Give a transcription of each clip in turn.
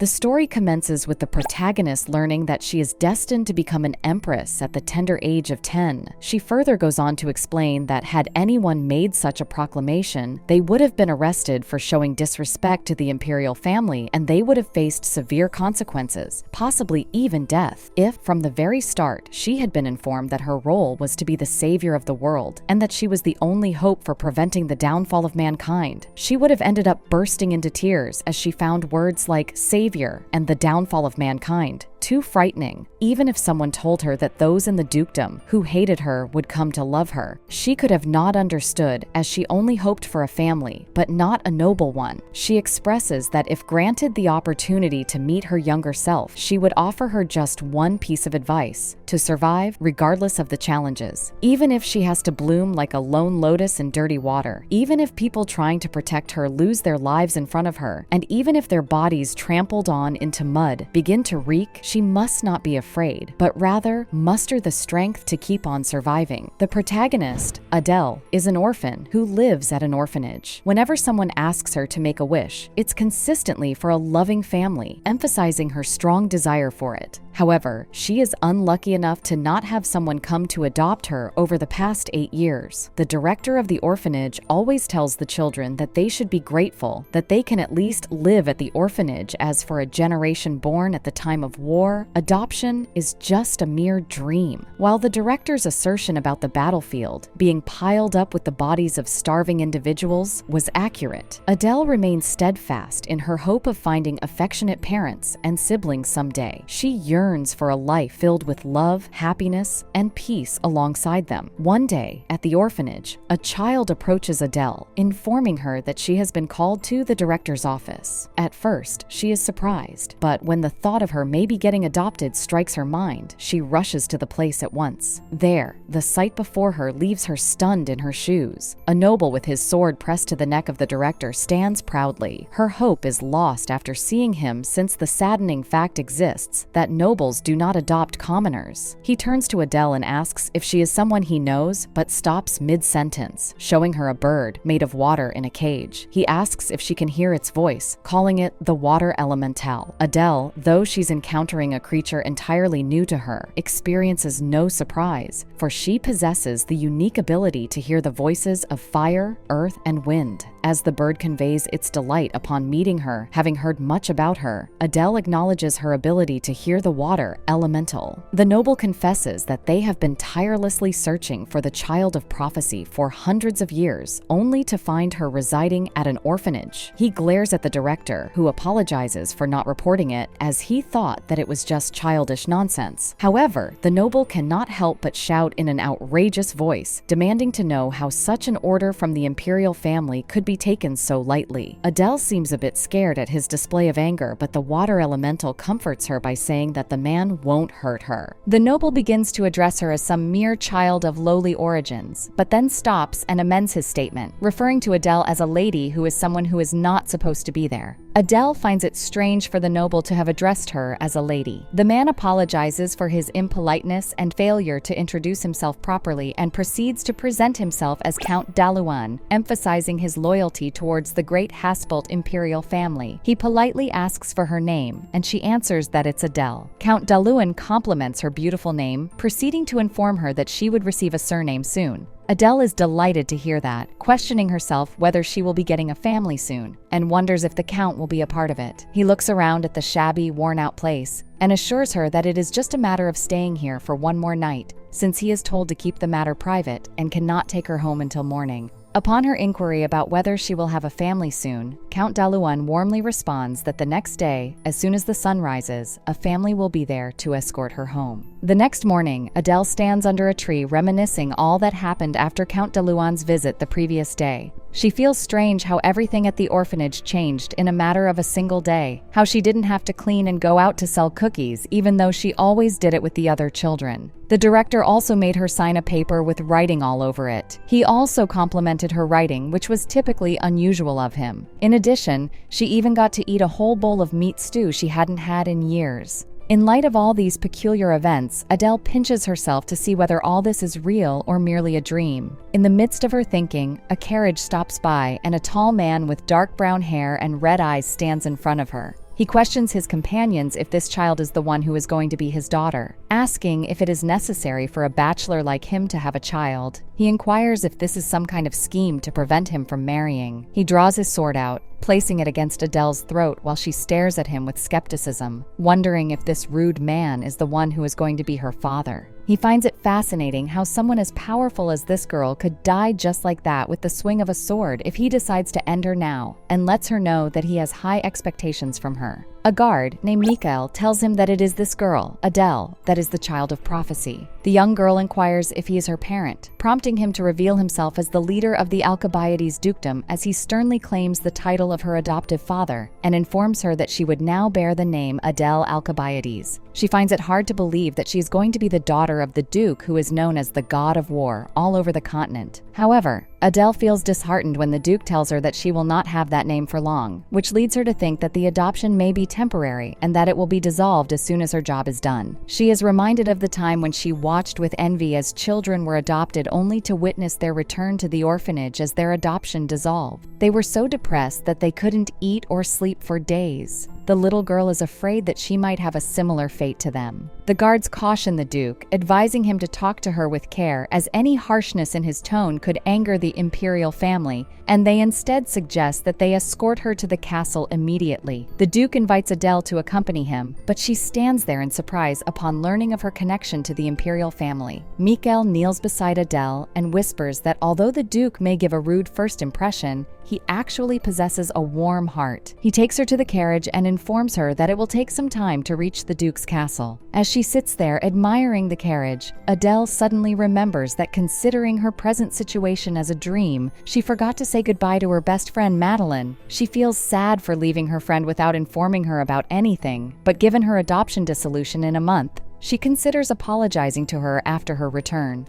The story commences with the protagonist learning that she is destined to become an empress at the tender age of 10. She further goes on to explain that had anyone made such a proclamation, they would have been arrested for showing disrespect to the imperial family, and they would have faced severe consequences, possibly even death, if from the very start she had been informed that her role was to be the savior of the world, and that she was the only hope for preventing the downfall of mankind. She would have ended up bursting into tears as she found words like savior and the downfall of mankind too frightening, even if someone told her that those in the dukedom who hated her would come to love her. She could have not understood, as she only hoped for a family, but not a noble one. She expresses that if granted the opportunity to meet her younger self, she would offer her just one piece of advice: to survive regardless of the challenges. Even if she has to bloom like a lone lotus in dirty water, even if people trying to protect her lose their lives in front of her, and even if their bodies trampled on into mud begin to reek, she must not be afraid, but rather muster the strength to keep on surviving. The protagonist, Adele, is an orphan who lives at an orphanage. Whenever someone asks her to make a wish, it's consistently for a loving family, emphasizing her strong desire for it. However, she is unlucky enough to not have someone come to adopt her over the past 8 years. The director of the orphanage always tells the children that they should be grateful that they can at least live at the orphanage, as for a generation born at the time of war, adoption is just a mere dream. While the director's assertion about the battlefield being piled up with the bodies of starving individuals was accurate, Adele remains steadfast in her hope of finding affectionate parents and siblings someday. She yearns for a life filled with love, happiness, and peace alongside them. One day, at the orphanage, a child approaches Adele, informing her that she has been called to the director's office. At first, she is surprised, but when the thought of her maybe getting adopted strikes her mind, she rushes to the place at once. There, the sight before her leaves her stunned in her shoes. A noble with his sword pressed to the neck of the director stands proudly. Her hope is lost after seeing him, since the saddening fact exists that nobles do not adopt commoners. He turns to Adele and asks if she is someone he knows, but stops mid-sentence, showing her a bird made of water in a cage. He asks if she can hear its voice, calling it the water elemental. Adele, though she's encountering a creature entirely new to her, experiences no surprise, for she possesses the unique ability to hear the voices of fire, earth, and wind. As the bird conveys its delight upon meeting her, having heard much about her, Adele acknowledges her ability to hear the water elemental. The noble confesses that they have been tirelessly searching for the child of prophecy for hundreds of years, only to find her residing at an orphanage. He glares at the director, who apologizes for not reporting it, as he thought that it was just childish nonsense. However, the noble cannot help but shout in an outrageous voice, demanding to know how such an order from the imperial family could be taken so lightly. Adele seems a bit scared at his display of anger, but the water elemental comforts her by saying that the man won't hurt her. The noble begins to address her as some mere child of lowly origins, but then stops and amends his statement, referring to Adele as a lady who is someone who is not supposed to be there. Adele finds it strange for the noble to have addressed her as a lady. The man apologizes for his impoliteness and failure to introduce himself properly and proceeds to present himself as Count Daluan, emphasizing his loyalty towards the great Haspelt imperial family. He politely asks for her name, and she answers that it's Adele. Count Daluan compliments her beautiful name, proceeding to inform her that she would receive a surname soon. Adele is delighted to hear that, questioning herself whether she will be getting a family soon, and wonders if the Count will be a part of it. He looks around at the shabby, worn-out place and assures her that it is just a matter of staying here for one more night, since he is told to keep the matter private and cannot take her home until morning. Upon her inquiry about whether she will have a family soon, Count Daluan warmly responds that the next day, as soon as the sun rises, a family will be there to escort her home. The next morning, Adele stands under a tree reminiscing all that happened after Count Daluan's visit the previous day. She feels strange how everything at the orphanage changed in a matter of a single day, how she didn't have to clean and go out to sell cookies, even though she always did it with the other children. The director also made her sign a paper with writing all over it. He also complimented her writing, which was typically unusual of him. In addition, she even got to eat a whole bowl of meat stew she hadn't had in years. In light of all these peculiar events, Adele pinches herself to see whether all this is real or merely a dream. In the midst of her thinking, a carriage stops by and a tall man with dark brown hair and red eyes stands in front of her. He questions his companions if this child is the one who is going to be his daughter, asking if it is necessary for a bachelor like him to have a child. He inquires if this is some kind of scheme to prevent him from marrying. He draws his sword out, placing it against Adele's throat while she stares at him with skepticism, wondering if this rude man is the one who is going to be her father. He finds it fascinating how someone as powerful as this girl could die just like that with the swing of a sword if he decides to end her now, and lets her know that he has high expectations from her. A guard named Mikael tells him that it is this girl, Adele, that is the child of prophecy. The young girl inquires if he is her parent, prompting him to reveal himself as the leader of the Alcibiades dukedom as he sternly claims the title of her adoptive father and informs her that she would now bear the name Adele Alcibiades. She finds it hard to believe that she is going to be the daughter of the duke who is known as the god of war all over the continent. However, Adele feels disheartened when the duke tells her that she will not have that name for long, which leads her to think that the adoption may be temporary and that it will be dissolved as soon as her job is done. She is reminded of the time when she watched with envy as children were adopted only to witness their return to the orphanage as their adoption dissolved. They were so depressed that they couldn't eat or sleep for days. The little girl is afraid that she might have a similar fate to them. The guards caution the Duke, advising him to talk to her with care as any harshness in his tone could anger the imperial family, and they instead suggest that they escort her to the castle immediately. The Duke invites Adele to accompany him, but she stands there in surprise upon learning of her connection to the imperial family. Mikael kneels beside Adele and whispers that although the Duke may give a rude first impression, he actually possesses a warm heart. He takes her to the carriage and informs her that it will take some time to reach the Duke's castle. As she sits there admiring the carriage, Adele suddenly remembers that considering her present situation as a dream, she forgot to say goodbye to her best friend Madeline. She feels sad for leaving her friend without informing her about anything, but given her adoption dissolution in a month, she considers apologizing to her after her return.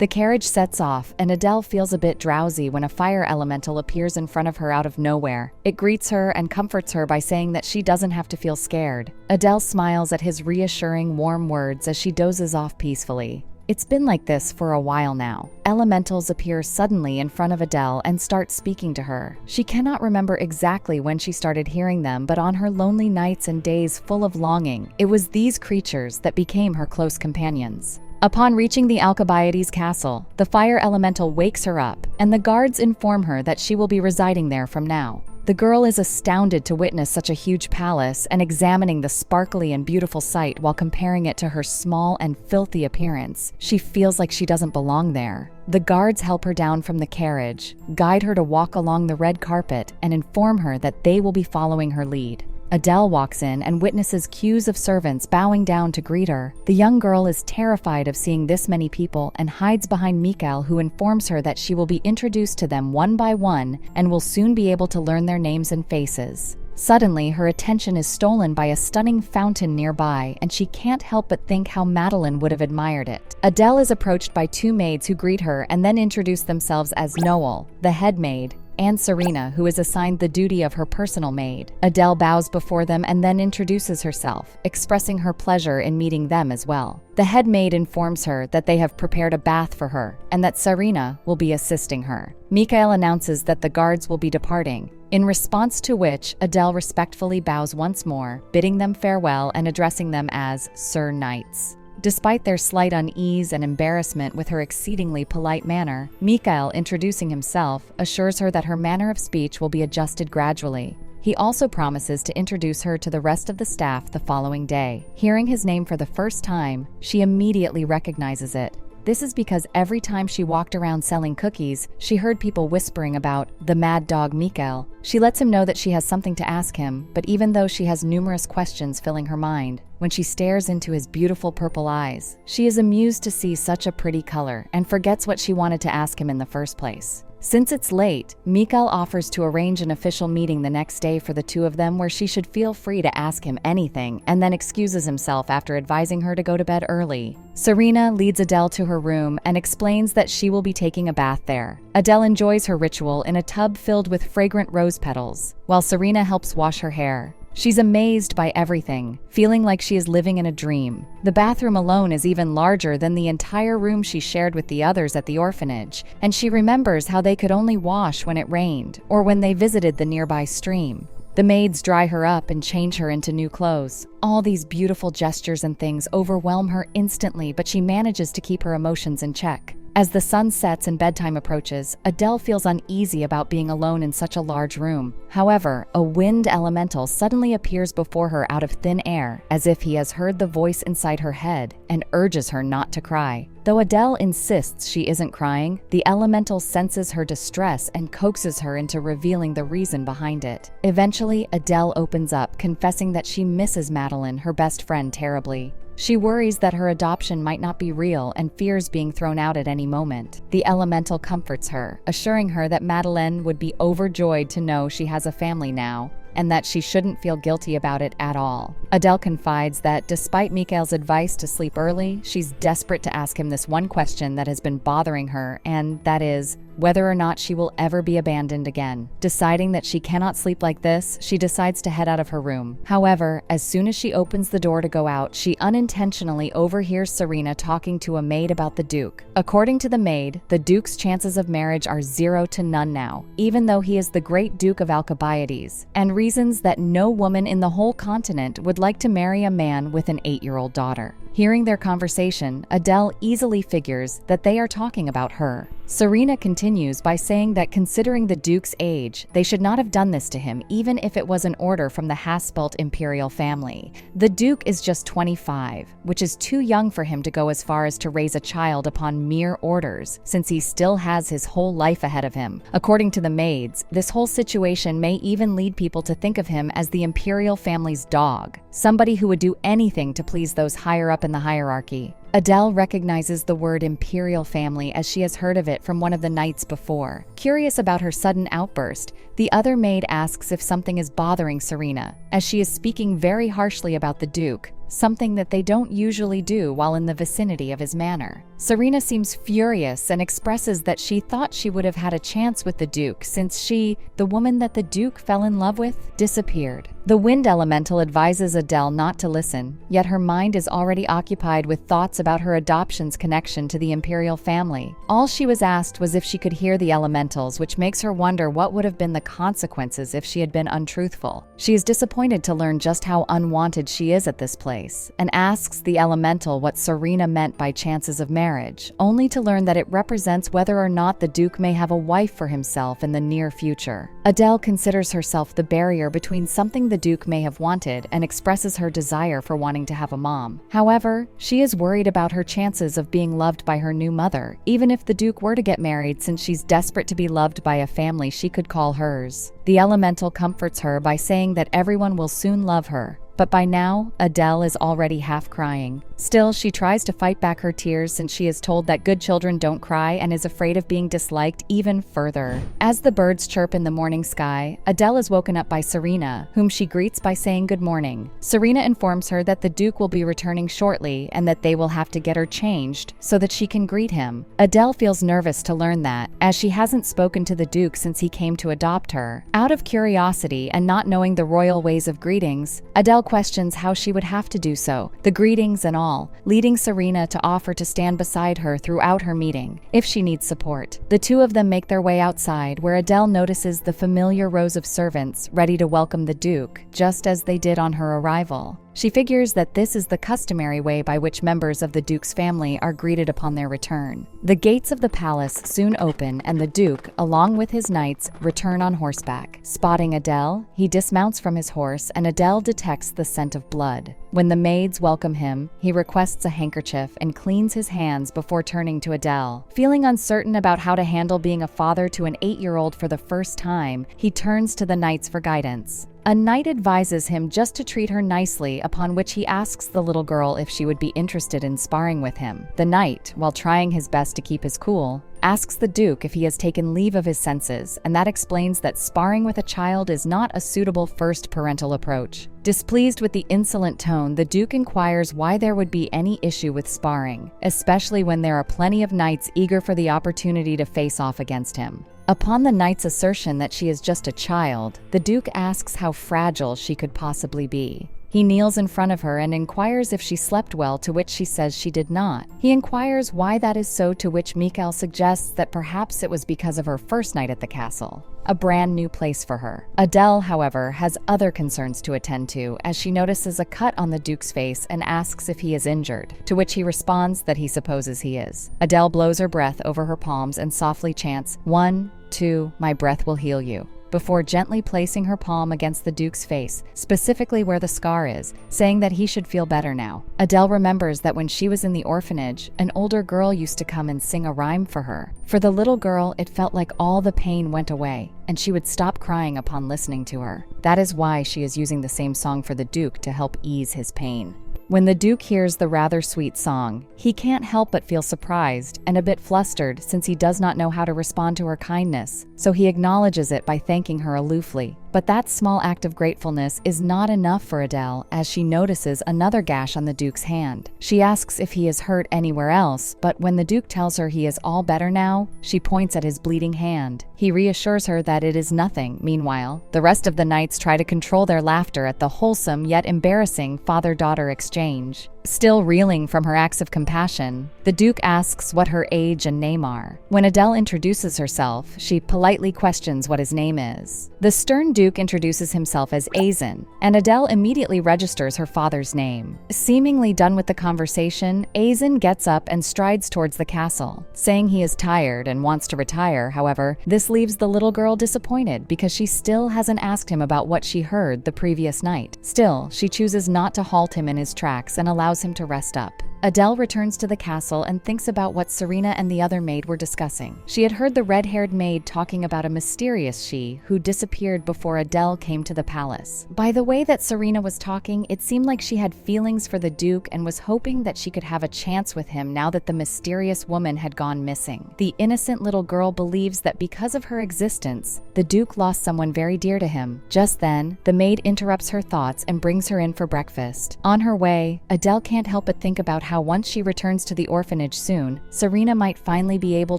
The carriage sets off, and Adele feels a bit drowsy when a fire elemental appears in front of her out of nowhere. It greets her and comforts her by saying that she doesn't have to feel scared. Adele smiles at his reassuring, warm words as she dozes off peacefully. It's been like this for a while now. Elementals appear suddenly in front of Adele and start speaking to her. She cannot remember exactly when she started hearing them, but on her lonely nights and days full of longing, it was these creatures that became her close companions. Upon reaching the Alcibiades castle, the fire elemental wakes her up, and the guards inform her that she will be residing there from now. The girl is astounded to witness such a huge palace and examining the sparkly and beautiful sight while comparing it to her small and filthy appearance. She feels like she doesn't belong there. The guards help her down from the carriage, guide her to walk along the red carpet, and inform her that they will be following her lead. Adele walks in and witnesses queues of servants bowing down to greet her. The young girl is terrified of seeing this many people and hides behind Mikael, who informs her that she will be introduced to them one by one and will soon be able to learn their names and faces. Suddenly, her attention is stolen by a stunning fountain nearby, and she can't help but think how Madeline would have admired it. Adele is approached by two maids who greet her and then introduce themselves as Noel, the head maid, and Serena, who is assigned the duty of her personal maid. Adele bows before them and then introduces herself, expressing her pleasure in meeting them as well. The head maid informs her that they have prepared a bath for her and that Serena will be assisting her. Mikael announces that the guards will be departing, in response to which Adele respectfully bows once more, bidding them farewell and addressing them as Sir Knights. Despite their slight unease and embarrassment with her exceedingly polite manner, Mikael, introducing himself, assures her that her manner of speech will be adjusted gradually. He also promises to introduce her to the rest of the staff the following day. Hearing his name for the first time, she immediately recognizes it. This is because every time she walked around selling cookies, she heard people whispering about the mad dog Mikael. She lets him know that she has something to ask him, but even though she has numerous questions filling her mind, when she stares into his beautiful purple eyes, she is amused to see such a pretty color and forgets what she wanted to ask him in the first place. Since it's late, Mikael offers to arrange an official meeting the next day for the two of them where she should feel free to ask him anything, and then excuses himself after advising her to go to bed early. Serena leads Adele to her room and explains that she will be taking a bath there. Adele enjoys her ritual in a tub filled with fragrant rose petals, while Serena helps wash her hair. She's amazed by everything, feeling like she is living in a dream. The bathroom alone is even larger than the entire room she shared with the others at the orphanage, and she remembers how they could only wash when it rained or when they visited the nearby stream. The maids dry her up and change her into new clothes. All these beautiful gestures and things overwhelm her instantly, but she manages to keep her emotions in check. As the sun sets and bedtime approaches, Adele feels uneasy about being alone in such a large room. However, a wind elemental suddenly appears before her out of thin air, as if he has heard the voice inside her head and urges her not to cry. Though Adele insists she isn't crying, the elemental senses her distress and coaxes her into revealing the reason behind it. Eventually, Adele opens up, confessing that she misses Madeline, her best friend, terribly. She worries that her adoption might not be real and fears being thrown out at any moment. The elemental comforts her, assuring her that Madeleine would be overjoyed to know she has a family now, and that she shouldn't feel guilty about it at all. Adele confides that despite Mikhail's advice to sleep early, she's desperate to ask him this one question that has been bothering her, and that is, whether or not she will ever be abandoned again. Deciding that she cannot sleep like this, she decides to head out of her room. However, as soon as she opens the door to go out, she unintentionally overhears Serena talking to a maid about the Duke. According to the maid, the Duke's chances of marriage are 0 to none now, even though he is the great Duke of Alcibiades, and reasons that no woman in the whole continent would like to marry a man with an 8-year-old daughter. Hearing their conversation, Adele easily figures that they are talking about her. Serena continues by saying that considering the Duke's age, they should not have done this to him even if it was an order from the Haspelt imperial family. The Duke is just 25, which is too young for him to go as far as to raise a child upon mere orders, since he still has his whole life ahead of him. According to the maids, this whole situation may even lead people to think of him as the imperial family's dog, somebody who would do anything to please those higher up in the hierarchy. Adele recognizes the word imperial family as she has heard of it from one of the nights before. Curious about her sudden outburst, the other maid asks if something is bothering Serena, as she is speaking very harshly about the Duke, something that they don't usually do while in the vicinity of his manor. Serena seems furious and expresses that she thought she would have had a chance with the Duke since she, the woman that the Duke fell in love with, disappeared. The wind elemental advises Adele not to listen, yet her mind is already occupied with thoughts about her adoption's connection to the imperial family. All she was asked was if she could hear the elementals, which makes her wonder what would have been the consequences if she had been untruthful. She is disappointed to learn just how unwanted she is at this place, and asks the elemental what Serena meant by chances of marriage, only to learn that it represents whether or not the Duke may have a wife for himself in the near future. Adele considers herself the barrier between something the Duke may have wanted and expresses her desire for wanting to have a mom. However, she is worried about her chances of being loved by her new mother, even if the Duke were to get married, since she's desperate to be loved by a family she could call hers. The elemental comforts her by saying that everyone will soon love her. But by now, Adele is already half crying. Still, she tries to fight back her tears since she is told that good children don't cry and is afraid of being disliked even further. As the birds chirp in the morning sky, Adele is woken up by Serena, whom she greets by saying good morning. Serena informs her that the Duke will be returning shortly and that they will have to get her changed so that she can greet him. Adele feels nervous to learn that, as she hasn't spoken to the Duke since he came to adopt her. Out of curiosity and not knowing the royal ways of greetings, Adele questions how she would have to do so, the greetings and all, leading Serena to offer to stand beside her throughout her meeting, if she needs support. The two of them make their way outside, where Adele notices the familiar rows of servants ready to welcome the Duke, just as they did on her arrival. She figures that this is the customary way by which members of the Duke's family are greeted upon their return. The gates of the palace soon open and the Duke, along with his knights, return on horseback. Spotting Adele, he dismounts from his horse and Adele detects the scent of blood. When the maids welcome him, he requests a handkerchief and cleans his hands before turning to Adele. Feeling uncertain about how to handle being a father to an 8-year-old for the first time, he turns to the knights for guidance. A knight advises him just to treat her nicely, upon which he asks the little girl if she would be interested in sparring with him. The knight, while trying his best to keep his cool, asks the Duke if he has taken leave of his senses, and that explains that sparring with a child is not a suitable first parental approach. Displeased with the insolent tone, the Duke inquires why there would be any issue with sparring, especially when there are plenty of knights eager for the opportunity to face off against him. Upon the knight's assertion that she is just a child, the Duke asks how fragile she could possibly be. He kneels in front of her and inquires if she slept well, to which she says she did not. He inquires why that is so, to which Mikael suggests that perhaps it was because of her first night at the castle, a brand new place for her. Adele, however, has other concerns to attend to as she notices a cut on the Duke's face and asks if he is injured, to which he responds that he supposes he is. Adele blows her breath over her palms and softly chants, 1, 2, my breath will heal you, before gently placing her palm against the Duke's face, specifically where the scar is, saying that he should feel better now. Adele remembers that when she was in the orphanage, an older girl used to come and sing a rhyme for her. For the little girl, it felt like all the pain went away, and she would stop crying upon listening to her. That is why she is using the same song for the Duke to help ease his pain. When the Duke hears the rather sweet song, he can't help but feel surprised and a bit flustered since he does not know how to respond to her kindness, so he acknowledges it by thanking her aloofly. But that small act of gratefulness is not enough for Adele as she notices another gash on the Duke's hand. She asks if he is hurt anywhere else, but when the Duke tells her he is all better now, she points at his bleeding hand. He reassures her that it is nothing. Meanwhile, the rest of the knights try to control their laughter at the wholesome yet embarrassing father-daughter exchange. Still reeling from her acts of compassion, the Duke asks what her age and name are. When Adele introduces herself, she politely questions what his name is. The stern Duke introduces himself as Aizen, and Adele immediately registers her father's name. Seemingly done with the conversation, Aizen gets up and strides towards the castle, saying he is tired and wants to retire. However, this leaves the little girl disappointed because she still hasn't asked him about what she heard the previous night. Still, she chooses not to halt him in his tracks and allows him to rest up. Adele returns to the castle and thinks about what Serena and the other maid were discussing. She had heard the red-haired maid talking about a mysterious she who disappeared before Adele came to the palace. By the way that Serena was talking, it seemed like she had feelings for the Duke and was hoping that she could have a chance with him now that the mysterious woman had gone missing. The innocent little girl believes that because of her existence, the Duke lost someone very dear to him. Just then, the maid interrupts her thoughts and brings her in for breakfast. On her way, Adele can't help but think about how once she returns to the orphanage soon, Serena might finally be able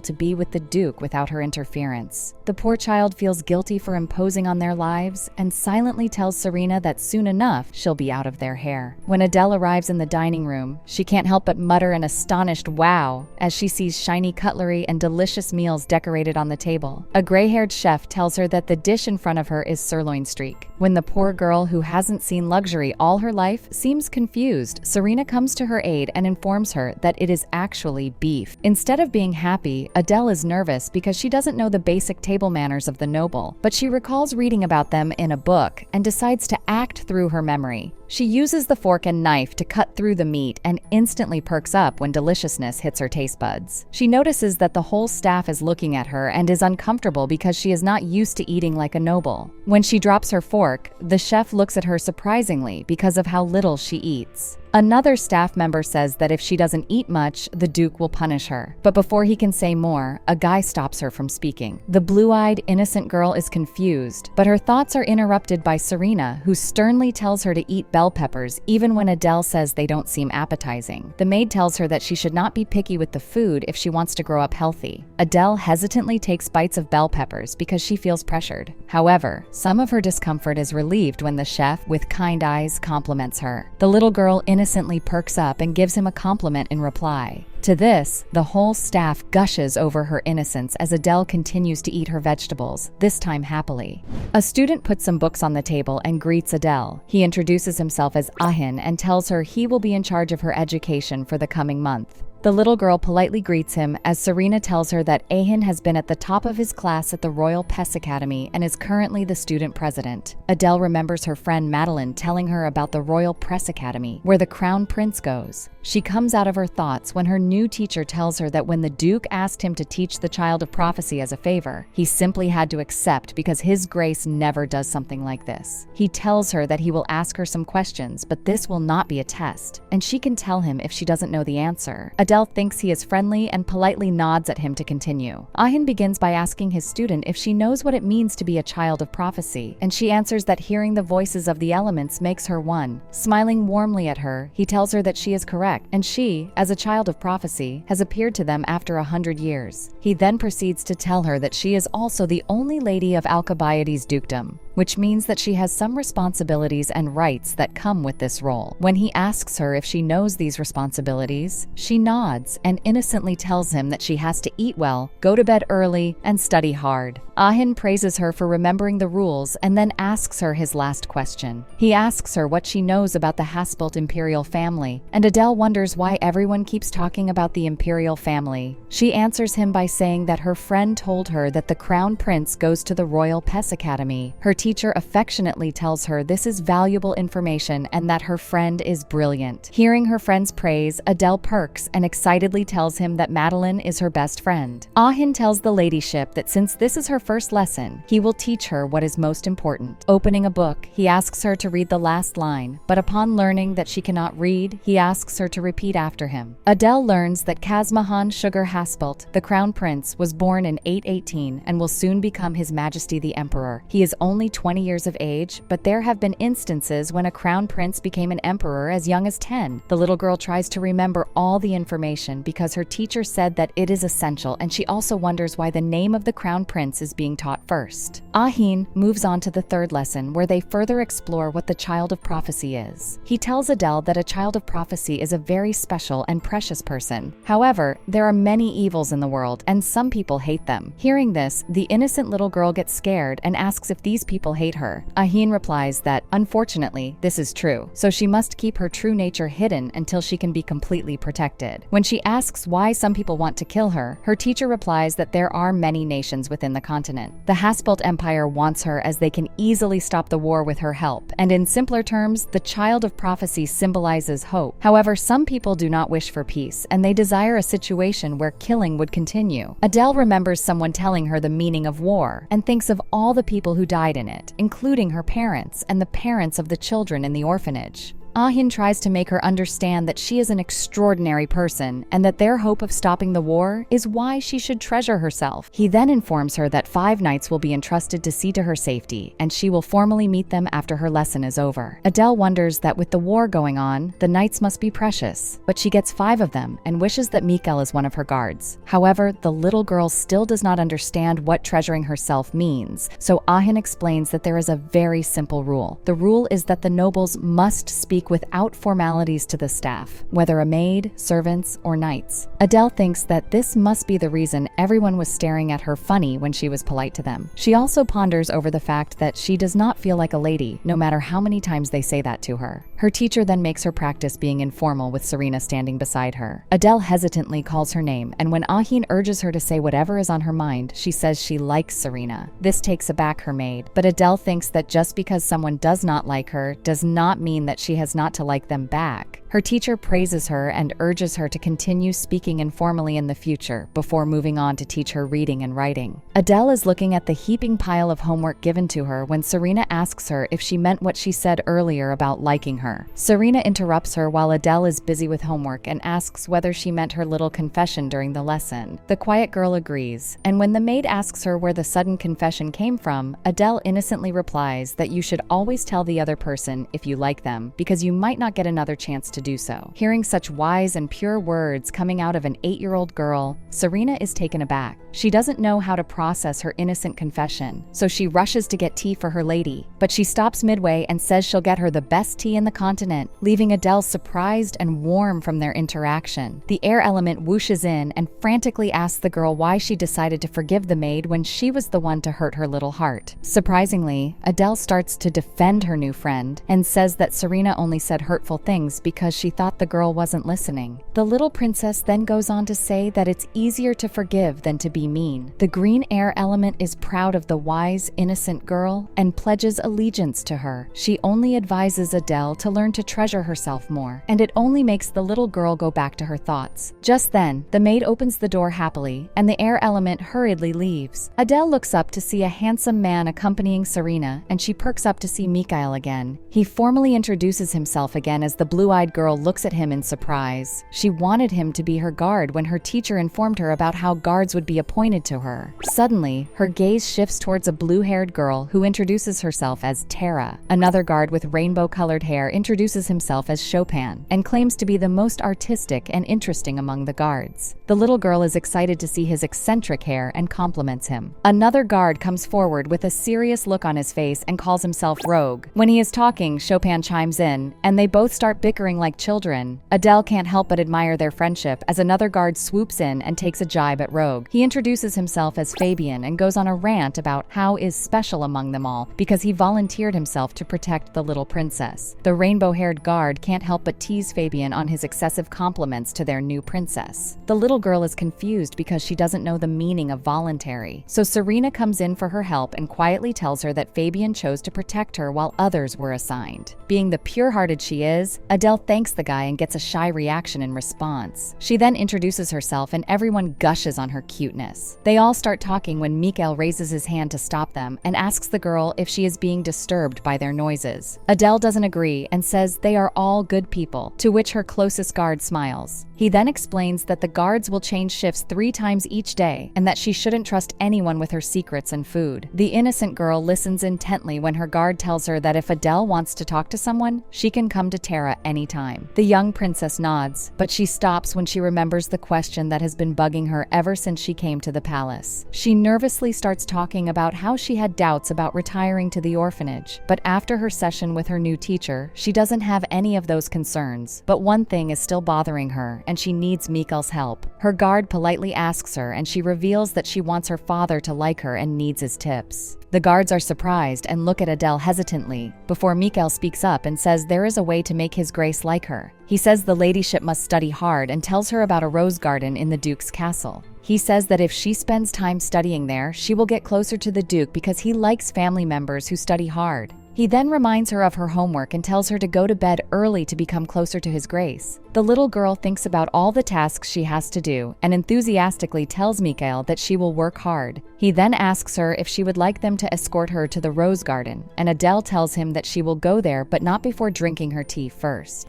to be with the Duke without her interference. The poor child feels guilty for imposing on their lives and silently tells Serena that soon enough she'll be out of their hair. When Adele arrives in the dining room, she can't help but mutter an astonished wow as she sees shiny cutlery and delicious meals decorated on the table. A gray-haired chef tells her that the dish in front of her is sirloin steak. When the poor girl who hasn't seen luxury all her life seems confused, Serena comes to her aid and informs her that it is actually beef. Instead of being happy, Adele is nervous because she doesn't know the basic table manners of the noble, but she recalls reading about them in a book and decides to act through her memory. She uses the fork and knife to cut through the meat and instantly perks up when deliciousness hits her taste buds. She notices that the whole staff is looking at her and is uncomfortable because she is not used to eating like a noble. When she drops her fork, the chef looks at her surprisingly because of how little she eats. Another staff member says that if she doesn't eat much, the Duke will punish her. But before he can say more, a guy stops her from speaking. The blue-eyed, innocent girl is confused, but her thoughts are interrupted by Serena, who sternly tells her to eat bell peppers even when Adele says they don't seem appetizing. The maid tells her that she should not be picky with the food if she wants to grow up healthy. Adele hesitantly takes bites of bell peppers because she feels pressured. However, some of her discomfort is relieved when the chef, with kind eyes, compliments her. The little girl innocently perks up and gives him a compliment in reply. To this, the whole staff gushes over her innocence as Adele continues to eat her vegetables, this time happily. A student puts some books on the table and greets Adele. He introduces himself as Ahin and tells her he will be in charge of her education for the coming month. The little girl politely greets him as Serena tells her that Ahin has been at the top of his class at the Royal Pes Academy and is currently the student president. Adele remembers her friend Madeline telling her about the Royal Press Academy, where the Crown Prince goes. She comes out of her thoughts when her new teacher tells her that when the Duke asked him to teach the Child of Prophecy as a favor, he simply had to accept because His Grace never does something like this. He tells her that he will ask her some questions, but this will not be a test, and she can tell him if she doesn't know the answer. Adele thinks he is friendly and politely nods at him to continue. Ahin begins by asking his student if she knows what it means to be a child of prophecy, and she answers that hearing the voices of the elements makes her one. Smiling warmly at her, he tells her that she is correct, and she, as a child of prophecy, prophecy, has appeared to them after 100 years. He then proceeds to tell her that she is also the only lady of Alcibiades' dukedom, which means that she has some responsibilities and rights that come with this role. When he asks her if she knows these responsibilities, she nods and innocently tells him that she has to eat well, go to bed early, and study hard. Ahin praises her for remembering the rules and then asks her his last question. He asks her what she knows about the Haspelt imperial family, and Adele wonders why everyone keeps talking about the imperial family. She answers him by saying that her friend told her that the crown prince goes to the Royal Pes Academy. Her teacher affectionately tells her this is valuable information and that her friend is brilliant. Hearing her friend's praise, Adele perks and excitedly tells him that Madeline is her best friend. Ahin tells the ladyship that since this is her first lesson, he will teach her what is most important. Opening a book, he asks her to read the last line, but upon learning that she cannot read, he asks her to repeat after him. Adele learns that Kazmahan Sugar Haspelt, the crown prince, was born in 818 and will soon become His Majesty the Emperor. He is only 20 years of age, but there have been instances when a crown prince became an emperor as young as 10. The little girl tries to remember all the information because her teacher said that it is essential, and she also wonders why the name of the crown prince is being taught first. Ahin moves on to the third lesson, where they further explore what the child of prophecy is. He tells Adele that a child of prophecy is a very special and precious person. However, there are many evils in the world, and some people hate them. Hearing this, the innocent little girl gets scared and asks if these people hate her. Ahin replies that, unfortunately, this is true, so she must keep her true nature hidden until she can be completely protected. When she asks why some people want to kill her, her teacher replies that there are many nations within the continent. The Haspelt Empire wants her as they can easily stop the war with her help, and in simpler terms, the child of prophecy symbolizes hope. However, some people do not wish for peace, and they desire a situation where killing would continue. Adele remembers someone telling her the meaning of war, and thinks of all the people who died in it, including her parents and the parents of the children in the orphanage. Ahin tries to make her understand that she is an extraordinary person and that their hope of stopping the war is why she should treasure herself. He then informs her that 5 knights will be entrusted to see to her safety, and she will formally meet them after her lesson is over. Adele wonders that with the war going on, the knights must be precious, but she gets 5 of them and wishes that Mikael is one of her guards. However, the little girl still does not understand what treasuring herself means, so Ahin explains that there is a very simple rule. The rule is that the nobles must speak without formalities to the staff, whether a maid, servants, or knights. Adele thinks that this must be the reason everyone was staring at her funny when she was polite to them. She also ponders over the fact that she does not feel like a lady, no matter how many times they say that to her. Her teacher then makes her practice being informal with Serena standing beside her. Adele hesitantly calls her name, and when Ahin urges her to say whatever is on her mind, she says she likes Serena. This takes aback her maid, but Adele thinks that just because someone does not like her does not mean that she has not to like them back. Her teacher praises her and urges her to continue speaking informally in the future before moving on to teach her reading and writing. Adele is looking at the heaping pile of homework given to her when Serena asks her if she meant what she said earlier about liking her. Serena interrupts her while Adele is busy with homework and asks whether she meant her little confession during the lesson. The quiet girl agrees, and when the maid asks her where the sudden confession came from, Adele innocently replies that you should always tell the other person if you like them, because you might not get another chance to do so. Hearing such wise and pure words coming out of an 8-year-old girl, Serena is taken aback. She doesn't know how to process her innocent confession, so she rushes to get tea for her lady, but she stops midway and says she'll get her the best tea in the continent, leaving Adele surprised and warm from their interaction. The air element whooshes in and frantically asks the girl why she decided to forgive the maid when she was the one to hurt her little heart. Surprisingly, Adele starts to defend her new friend and says that Serena only said hurtful things because she thought the girl wasn't listening. The little princess then goes on to say that it's easier to forgive than to be mean. The green air element is proud of the wise, innocent girl and pledges allegiance to her. She only advises Adele to learn to treasure herself more, and it only makes the little girl go back to her thoughts. Just then, the maid opens the door happily, and the air element hurriedly leaves. Adele looks up to see a handsome man accompanying Serena, and she perks up to see Mikael again. He formally introduces himself again as the blue-eyed girl looks at him in surprise. She wanted him to be her guard when her teacher informed her about how guards would be appointed to her. Suddenly, her gaze shifts towards a blue-haired girl who introduces herself as Tara. Another guard with rainbow-colored hair introduces himself as Chopin and claims to be the most artistic and interesting among the guards. The little girl is excited to see his eccentric hair and compliments him. Another guard comes forward with a serious look on his face and calls himself Rogue. When he is talking, Chopin chimes in, and they both start bickering like children. Adele can't help but admire their friendship as another guard swoops in and takes a jibe at Rogue. He introduces himself as Fabian and goes on a rant about how is special among them all because he volunteered himself to protect the little princess. The rainbow-haired guard can't help but tease Fabian on his excessive compliments to their new princess. The little girl is confused because she doesn't know the meaning of voluntary. So Serena comes in for her help and quietly tells her that Fabian chose to protect her while others were assigned. Being the pure-hearted she is, Adele thanks the guy and gets a shy reaction in response. She then introduces herself and everyone gushes on her cuteness. They all start talking when Mikael raises his hand to stop them and asks the girl if she is being disturbed by their noises. Adele doesn't agree and says they are all good people, to which her closest guard smiles. He then explains that the guards will change shifts 3 times each day and that she shouldn't trust anyone with her secrets and food. The innocent girl listens intently when her guard tells her that if Adele wants to talk to someone, she can come to Tara anytime. The young princess nods, but she stops when she remembers the question that has been bugging her ever since she came to the palace. She nervously starts talking about how she had doubts about retiring to the orphanage, but after her session with her new teacher, she doesn't have any of those concerns. But one thing is still bothering her, and she needs Mikael's help. Her guard politely asks her, and she reveals that she wants her father to like her and needs his tips. The guards are surprised and look at Adele hesitantly, before Mikael speaks up and says there is a way to make his grace like her. He says the ladyship must study hard and tells her about a rose garden in the Duke's castle. He says that if she spends time studying there, she will get closer to the Duke because he likes family members who study hard. He then reminds her of her homework and tells her to go to bed early to become closer to his grace. The little girl thinks about all the tasks she has to do and enthusiastically tells Mikael that she will work hard. He then asks her if she would like them to escort her to the rose garden, and Adele tells him that she will go there but not before drinking her tea first.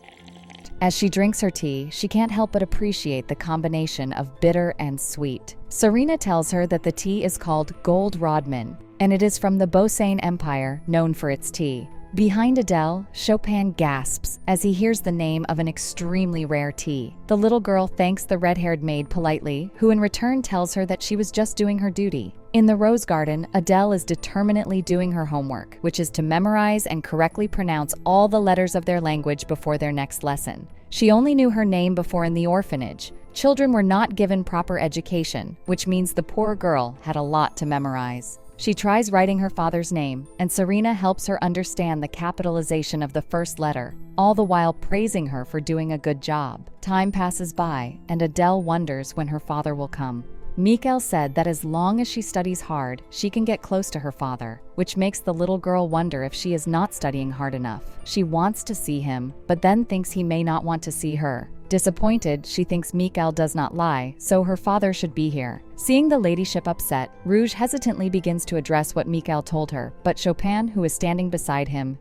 As she drinks her tea, she can't help but appreciate the combination of bitter and sweet. Serena tells her that the tea is called Gold Rodman, and it is from the Bosane Empire, known for its tea. Behind Adele, Chopin gasps as he hears the name of an extremely rare tea. The little girl thanks the red-haired maid politely, who in return tells her that she was just doing her duty. In the rose garden, Adele is determinedly doing her homework, which is to memorize and correctly pronounce all the letters of their language before their next lesson. She only knew her name before in the orphanage. Children were not given proper education, which means the poor girl had a lot to memorize. She tries writing her father's name, and Serena helps her understand the capitalization of the first letter, all the while praising her for doing a good job. Time passes by, and Adele wonders when her father will come. Mikael said that as long as she studies hard, she can get close to her father, which makes the little girl wonder if she is not studying hard enough. She wants to see him, but then thinks he may not want to see her. Disappointed, she thinks Mikael does not lie, so her father should be here. Seeing the ladyship upset, Rouge hesitantly begins to address what Mikael told her, but Chopin, who is standing beside him,